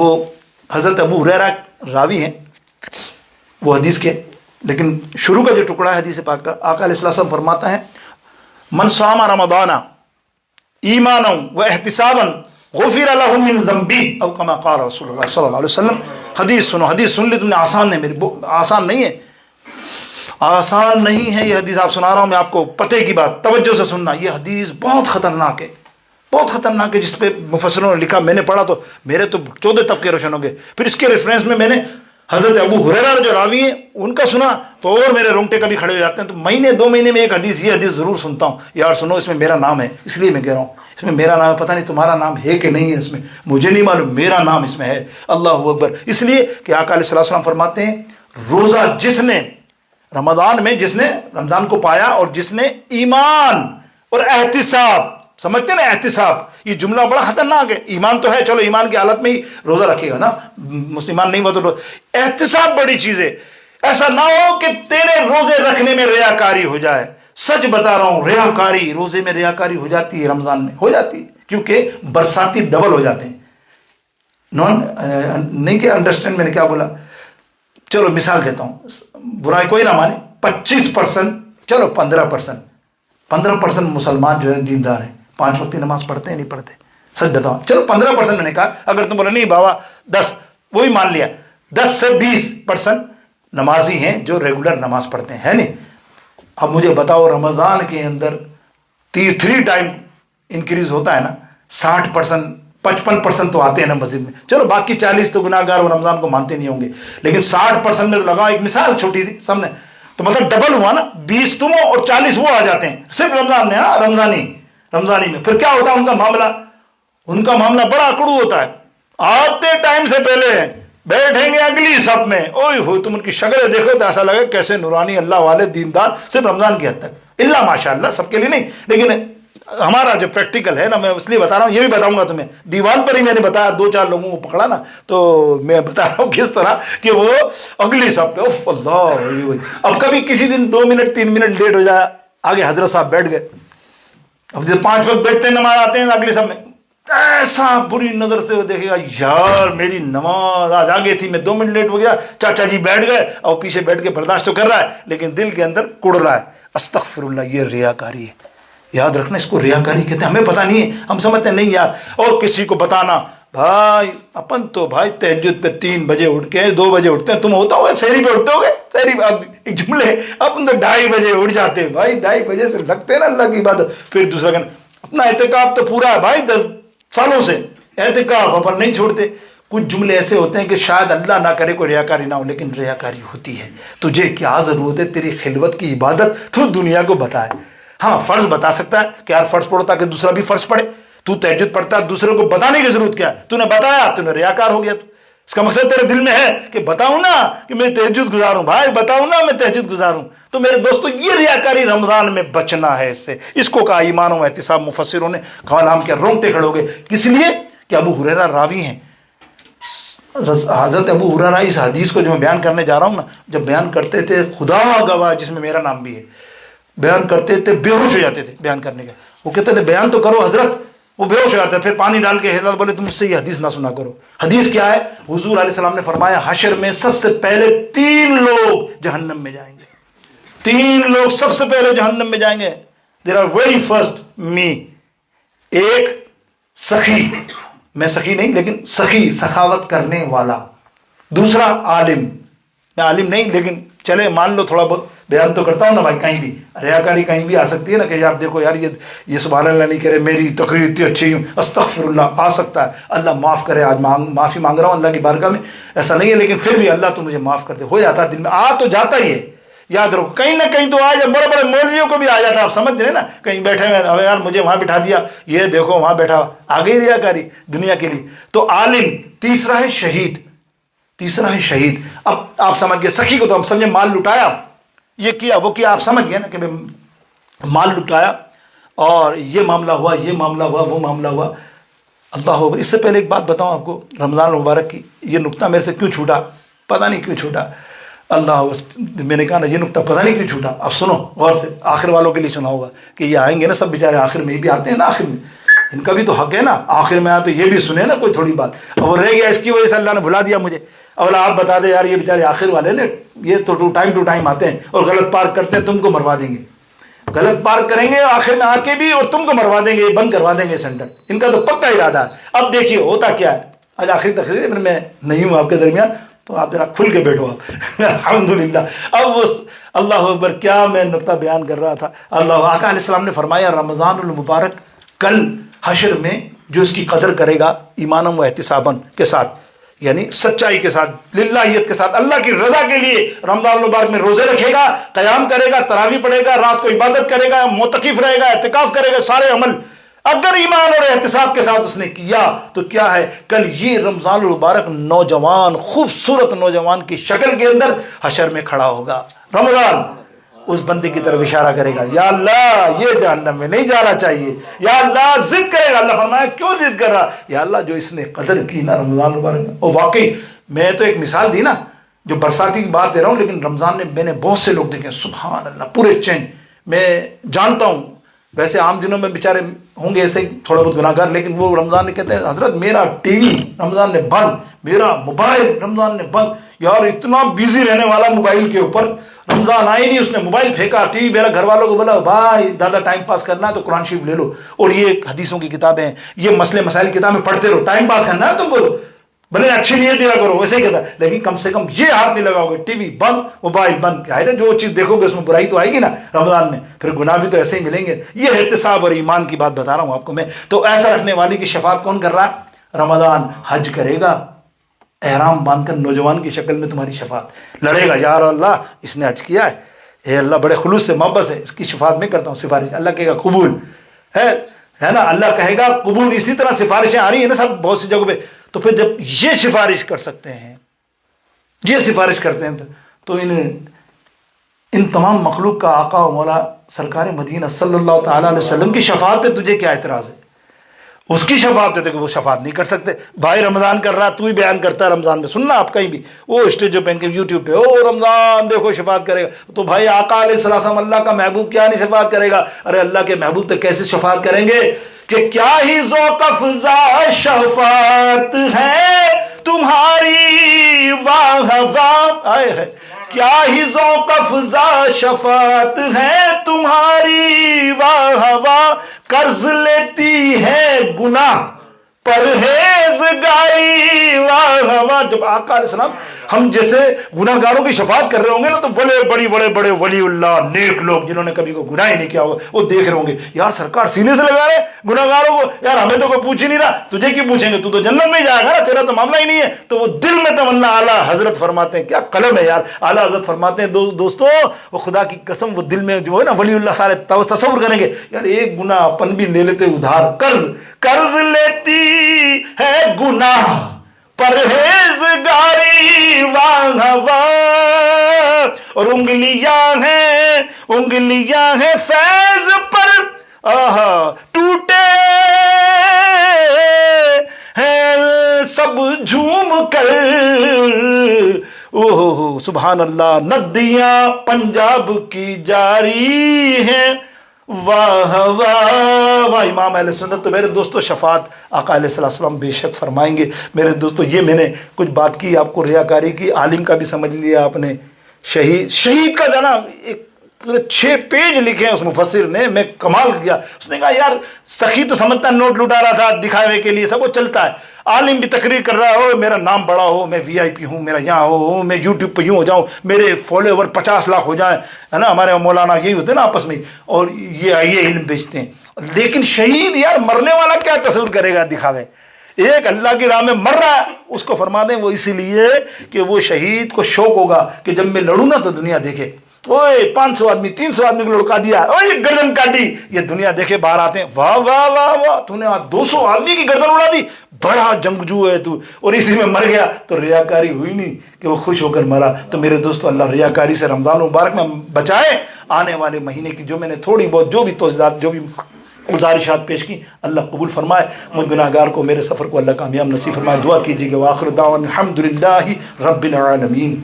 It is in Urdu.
وہ حضرت ابو ہریرہ راوی ہیں وہ حدیث کے، لیکن شروع کا جو ٹکڑا ہے حدیث پاک کا، آقا علیہ السلام فرماتا ہے من صام رمضان ایمانا و احتسابا غفر له من ذنبی او کما قال رسول اللہ صلی اللہ علیہ وسلم۔ حدیث سنو، حدیث سن لی تم نے، آسان ہے میری، آسان نہیں ہے، آسان نہیں ہے یہ حدیث آپ سنا رہا ہوں میں آپ کو، پتے کی بات توجہ سے سننا، یہ حدیث بہت خطرناک ہے، بہت خطرناک ہے، جس پہ مفسروں نے لکھا، میں نے پڑھا تو میرے تو 14 طبقے روشن ہو گئے۔ پھر اس کے ریفرنس میں نے حضرت ابو ہریرہ جو راوی ہیں ان کا سنا تو اور میرے رونگٹے کبھی کھڑے ہو جاتے ہیں، تو مہینے 2 مہینے میں ایک حدیث، یہ حدیث ضرور سنتا ہوں، یار سنو اس میں میرا نام ہے، اس لیے میں کہہ رہا ہوں اس میں میرا نام ہے، پتہ نہیں تمہارا نام ہے کہ نہیں ہے اس میں، مجھے نہیں معلوم، میرا نام اس میں ہے، اللہ اکبر۔ اس لیے کہ آقا علیہ السلام فرماتے ہیں روزہ جس نے رمضان میں، جس نے رمضان کو پایا اور جس نے ایمان اور احتساب، سمجھتے نا احتساب، یہ جملہ بڑا خطرناک ہے، ایمان تو ہے چلو ایمان کی حالت میں ہی روزہ رکھے گا نا، مسلمان نہیں ہوا تو احتساب بڑی چیز ہے۔ ایسا نہ ہو کہ تیرے روزے رکھنے میں ریاکاری ہو جائے، سچ بتا رہا ہوں، ریاکاری، روزے میں ریاکاری ہو جاتی ہے، رمضان میں ہو جاتی ہے، کیونکہ برساتی ڈبل ہو جاتے ہیں، نہیں کہ انڈرسٹینڈ میں نے کیا بولا، چلو مثال دیتا ہوں، برائی کوئی نہ مانے، 25%، چلو 15% مسلمان جو ہے دیندار ہیں، 5 وقت نماز پڑھتے ہیں نہیں پڑھتے، سچ بتاؤ، چلو 15% میں نے کہا، اگر تم بولا نہیں بابا 10، وہی مان لیا، 10 سے 20% نمازی ہیں جو ریگولر نماز پڑھتے ہیں، ہے نہیں؟ اب مجھے بتاؤ رمضان کے اندر 3 ٹائم انکریز ہوتا ہے نا، 60%، 55% تو آتے ہیں نا مسجد میں، چلو باقی 40 تو گناہ گار وہ رمضان کو مانتے نہیں ہوں گے، لیکن 60% میں تو لگا، ایک مثال چھوٹی سی سامنے، تو مطلب ڈبل ہوا نا، 20 تم ہو اور 40 وہ آ جاتے ہیں صرف رمضان میں، ہاں رمضانی میں۔ پھر کیا ہوتا ہے ان کا معاملہ بڑا اکڑو ہوتا ہے، آتے ٹائم سے پہلے بیٹھیں گے اگلی صف میں، اوئے ہوئے تم ان کی شکلیں دیکھو تو ایسا لگے کیسے نورانی اللہ والے دیندار، صرف رمضان کی حد تک، اللہ ماشاء اللہ سب کے لیے نہیں، لیکن ہمارا جو پریکٹیکل ہے نا، میں اس لیے بتا رہا ہوں، یہ بھی بتاؤں گا تمہیں، دیوان پر ہی میں نے بتایا، 2-4 لوگوں کو پکڑا نا، تو میں بتا رہا ہوں کس طرح کہ وہ اگلی صف پہ، اف اللہ، اب کبھی کسی دن 2 منٹ 3 منٹ لیٹ ہو جائے، آگے حضرت صاحب بیٹھ گئے، اب جب 5 وقت بیٹھتے ہیں نماز آتے ہیں اگلی صف میں، ایسا بری نظر سے وہ دیکھے گا، یار میری نماز آج آگے تھی، میں 2 منٹ لیٹ ہو گیا، چاچا جی بیٹھ گئے، اور پیچھے بیٹھ کے برداشت تو کر رہا ہے لیکن دل کے اندر کڑ رہا ہے، استغفر اللہ، یہ ریاکاری ہے، یاد رکھنا اس کو ریاکاری کہتے ہیں، ہمیں پتہ نہیں ہے، ہم سمجھتے ہیں نہیں یار، اور کسی کو بتانا، بھائی اپن تو بھائی تہجد پہ 3 بجے اٹھ کے 2 بجے اٹھتے ہیں، تم ہوتا ہوگا سحری پہ اٹھتے ہوگے، سحری اب ایک جملے، اپن تو 2:30 بجے اٹھ جاتے ہیں، بھائی 2:30 بجے سے لگتے ہیں نا اللہ کی عبادت، پھر دوسرا کہنا اپنا اعتکاف تو پورا ہے بھائی 10 سالوں سے، اعتکاف اپن نہیں چھوڑتے۔ کچھ جملے ایسے ہوتے ہیں کہ شاید اللہ نہ کرے کوئی ریاکاری نہ ہو، لیکن ریاکاری ہوتی ہے۔ تجھے کیا ضرورت ہے تیری خلوت کی عبادت تو دنیا کو بتائے، ہاں فرض بتا سکتا ہے کہ یار فرض پڑھو تاکہ دوسرا بھی فرض پڑھے، تو تہجد پڑھتا ہے، دوسرے کو بتانے کی ضرورت کیا ہے؟ تو نے بتایا تو نے ریاکار ہو گیا، تو اس کا مقصد تیرے دل میں ہے کہ بتاؤں نا کہ میں تہجد گزاروں، بھائی بتاؤں نا میں تہجد گزاروں، تو میرے دوستو یہ ریاکاری رمضان میں بچنا ہے، اس سے، اس کو کہا ایمان و احتساب، مفسروں نے کہا نام کیا، رونگٹے کھڑے ہو گئے، اس لیے کہ ابو ہریرہ راوی ہیں، حضرت ابو ہریرہ اس حدیث کو جو میں بیان کرنے جا رہا ہوں نا، جب بیان کرتے تھے، خدا گواہ جس میں میرا نام بھی ہے، بیان کرتے تھے بے ہوش ہو جاتے تھے بیان کرنے کا، وہ کہتے تھے بیان تو کرو حضرت، وہ بے ہوش ہو جاتا ہے، پھر پانی ڈال کے حضرت بولے تم مجھ سے یہ حدیث نہ سنا کرو۔ حدیث کیا ہے؟ حضور علیہ السلام نے فرمایا حشر میں سب سے پہلے 3 لوگ جہنم میں جائیں گے، 3 لوگ سب سے پہلے جہنم میں جائیں گے، دیر آر ویری فرسٹ می، ایک سخی، میں سخی نہیں لیکن سخی، سخاوت کرنے والا، دوسرا عالم، میں عالم نہیں لیکن چلے مان لو تھوڑا بہت بیان تو کرتا ہوں نا بھائی، کہیں بھی ریاکاری کہیں بھی آ سکتی ہے نا، کہ یار دیکھو یار یہ سبحان اللہ نہیں کرے، میری تقریر اتنی اچھی ہوں، استغفر اللہ، آ سکتا ہے، اللہ معاف کرے، آج معافی مانگ رہا ہوں اللہ کی بارگاہ میں، ایسا نہیں ہے، لیکن پھر بھی اللہ تو مجھے معاف کر دے، ہو جاتا ہے دل میں، آ تو جاتا ہی ہے، یاد رکھو کہیں نہ کہیں تو آج بڑے بڑے مولویوں کو بھی آ جاتا ہے، آپ سمجھ رہے نا، کہیں بیٹھے ہوئے اب یار مجھے وہاں بٹھا دیا، یہ دیکھو وہاں بیٹھا، آ گئی ریاکاری دنیا کے لیے۔ تو عالم، تیسرا ہے شہید، اب آپ سمجھ گئے، سخی کو تو ہم سمجھے مال لٹایا، یہ کیا وہ کیا، آپ سمجھ گئے نا کہ مال لٹایا اور یہ معاملہ ہوا، یہ معاملہ ہوا، وہ معاملہ ہوا، اللہ اکبر۔ اس سے پہلے ایک بات بتاؤں آپ کو رمضان المبارک کی، یہ نقطہ میرے سے کیوں چھوٹا، پتہ نہیں کیوں چھوٹا، اللہ، میں نے کہا نا یہ نقطہ پتہ نہیں کیوں چھوٹا، اب سنو غور سے، آخر والوں کے لیے سنا ہوگا کہ یہ آئیں گے نا سب بیچارے آخر میں، یہ بھی آتے ہیں نا آخر میں، ان کا بھی تو حق ہے نا، آخر میں آیا تو یہ بھی سنے نا کوئی تھوڑی بات. اب وہ رہ گیا اس کی وجہ سے اللہ نے بھلا دیا مجھے. اور آپ بتا دیں یار یہ بیچارے آخر والے نے، یہ تو ٹو ٹائم آتے ہیں اور غلط پارک کرتے ہیں، تم کو مروا دیں گے، غلط پارک کریں گے آخر میں آ کے بھی، اور تم کو مروا دیں گے، بند کروا دیں گے سینٹر. ان کا تو پکا ارادہ ہے. اب دیکھیے ہوتا کیا ہے. آج آخری تقریر میں نہیں ہوں آپ کے درمیان، تو آپ ذرا کھل کے بیٹھو آپ. الحمدللہ. اب وہ اللہ اکبر، کیا میں نقطہ بیان کر رہا تھا. اللہ آقا علیہ السلام نے فرمایا رمضان المبارک کل حشر میں جو اس کی قدر کرے گا ایمانً و احتساباً کے ساتھ، یعنی سچائی کے ساتھ، للہیت کے ساتھ، اللہ کی رضا کے لیے رمضان المبارک میں روزے رکھے گا، قیام کرے گا، تراویح پڑھے گا، رات کو عبادت کرے گا، معتکف رہے گا، اعتکاف کرے گا، سارے عمل اگر ایمان اور احتساب کے ساتھ اس نے کیا تو کیا ہے، کل یہ رمضان المبارک نوجوان، خوبصورت نوجوان کی شکل کے اندر حشر میں کھڑا ہوگا. رمضان اس بندے کی طرف اشارہ کرے گا، یا اللہ یہ جہنم میں نہیں جانا چاہیے، یا اللہ ضد کرے گا. اللہ فرمایا کیوں ضد کر رہا، یا اللہ جو اس نے قدر کی نا رمضان مبارک میں. اور واقعی میں تو ایک مثال دی نا جو برساتی کی بات دے رہا ہوں، لیکن رمضان میں نے بہت سے لوگ دیکھے سبحان اللہ پورے چین. میں جانتا ہوں ویسے عام دنوں میں بیچارے ہوں گے ایسے تھوڑا بہت گناہ گار، لیکن وہ رمضان نے کہتے ہیں حضرت میرا ٹی وی رمضان نے بند، میرا موبائل رمضان نے بند. یار اتنا بیزی رہنے والا موبائل کے اوپر، رمضان آئی نہیں اس نے موبائل پھینکا، ٹی وی میرا. گھر والوں کو بولا بھائی دادا ٹائم پاس کرنا ہے تو قرآن شریف لے لو، اور یہ حدیثوں کی کتابیں ہیں، یہ مسئلے مسائل کتابیں پڑھتے رہو، ٹائم پاس کرنا ہے تم کو، بھلے اچھی نیت دیا کرو ویسے کہتا ہے، لیکن کم سے کم یہ ہاتھ نہیں لگاؤ گے. ٹی وی بند، موبائل بند. کیا ہے جو چیز دیکھو گے اس میں برائی تو آئے گی نا رمضان میں، پھر گناہ بھی تو ایسے ہی ملیں گے. یہ احتساب اور ایمان کی بات بتا رہا ہوں آپ کو میں. تو ایسا رکھنے والی کی شفاعت کون کر رہا ہے؟ رمضان حج کرے گا، احرام باندھ کر نوجوان کی شکل میں تمہاری شفاعت لڑے گا. یا اللہ اس نے حج کیا ہے، اے اللہ بڑے خلوص سے محبت سے اس کی شفاعت میں کرتا ہوں سفارش. اللہ کہے گا قبول ہے نا، اللہ کہے گا قبول. اسی طرح سفارشیں آ رہی ہیں نا سب بہت سی جگہوں پہ. تو پھر جب یہ سفارش کر سکتے ہیں، یہ سفارش کرتے ہیں تو ان تمام مخلوق کا آقا و مولا سرکار مدینہ صلی اللہ تعالیٰ علیہ وسلم کی شفاعت پہ تجھے کیا اعتراض ہے؟ اس کی شفاعت پہ وہ شفاعت نہیں کر سکتے. بھائی رمضان کر رہا تو ہی بیان کرتا ہے رمضان میں، سننا آپ کہیں بھی وہ اسٹیجوں پہ یوٹیوب پہ او رمضان دیکھو شفاعت کرے گا. تو بھائی آقا علیہ السلام اللہ کا محبوب کیا نہیں شفاعت کرے گا؟ ارے اللہ کے محبوب تو کیسے شفاعت کریں گے کہ کیا ہی ذوق افزا شفاعت ہے تمہاری واہ واہ. آئے ہے کیا ہی ذوق افزا شفاعت ہے تمہاری واہ واہ. قرض لیتی ہے گناہ پرہیزگاری واہ واہ. جب آقا علیہ السلام ہم جیسے گناہ گاروں کی شفاعت کر رہے ہوں گے نا تو بڑے ولی اللہ نیک لوگ جنہوں نے کبھی کوئی گناہ ہی نہیں کیا ہوگا وہ دیکھ رہے ہوں گے، یار سرکار سینے سے لگا رہے گناہ گاروں کو، یار ہمیں تو کوئی پوچھ ہی نہیں رہا، تجھے کی پوچھیں گے، تو جنت میں جائے گا نا، تیرا تو معاملہ ہی نہیں ہے. تو وہ دل میں تمنا اعلیٰ حضرت فرماتے ہیں، کیا قلم ہے یار، اعلیٰ حضرت فرماتے ہیں دوستو وہ خدا کی قسم وہ دل میں جو ہے نا ولی اللہ سارے تصور کریں گے یار ایک گناہ اپن بھی لے لیتے ادھار. قرض لیتی ہے گناہ پرہیزگاری واہ واہ. اور انگلیاں ہیں فیض پر ٹوٹے ہیں سب جھوم کر. اوہ سبحان اللہ. ندیاں پنجاب کی جاری ہیں واہ واہ واہ. امام اہل سنت تو میرے دوستو شفاعت آقا علیہ السلام بے شک فرمائیں گے. میرے دوستو یہ میں نے کچھ بات کی آپ کو ریاکاری کی، عالم کا بھی سمجھ لیا آپ نے، شہید کا جانا ایک 6 پیج لکھے ہیں اس مفسر نے، میں کمال کیا. اس نے کہا یار سخی تو سمجھتا نوٹ لٹا رہا تھا دکھاوے کے لیے، سب وہ چلتا ہے. عالم بھی تقریر کر رہا ہو، میرا نام بڑا ہو، میں وی آئی پی ہوں، میرا یہاں ہو، میں یوٹیوب پہ یوں ہو جاؤں، میرے فالوور 50 لاکھ ہو جائیں، ہے نا. ہمارے مولانا یہی ہوتے ہیں نا آپس میں، اور یہ علم بیچتے ہیں. لیکن شہید یار مرنے والا کیا تصور کرے گا دکھاوے؟ ایک اللہ کی راہ میں مر رہا ہے اس کو فرما دیں وہ اسی لیے کہ وہ شہید کو شوق ہوگا کہ جب میں لڑوں نا تو دنیا دیکھے. اوے 500 آدمی 300 آدمی کو لڑکا دیا، اوے گردن کاٹی، یہ دنیا دیکھے باہر آتے ہیں، واہ واہ واہ واہ تو نے 200 آدمی کی گردن اڑا دی، بڑا جنگجو ہے تو. اور اسی میں مر گیا تو ریاکاری ہوئی نہیں کہ وہ خوش ہو کر مرا. تو میرے دوستو اللہ ریاکاری سے رمضان مبارک میں بچائے. آنے والے مہینے کی جو میں نے تھوڑی بہت جو بھی توضیحات جو بھی گزارشات پیش کی اللہ قبول فرمائے. مجھ گناہ گار کو میرے سفر کو اللہ کامیاب نصیب فرمائے. دعا کیجیے گا. وآخر دعوانا الحمدللہ رب العالمین.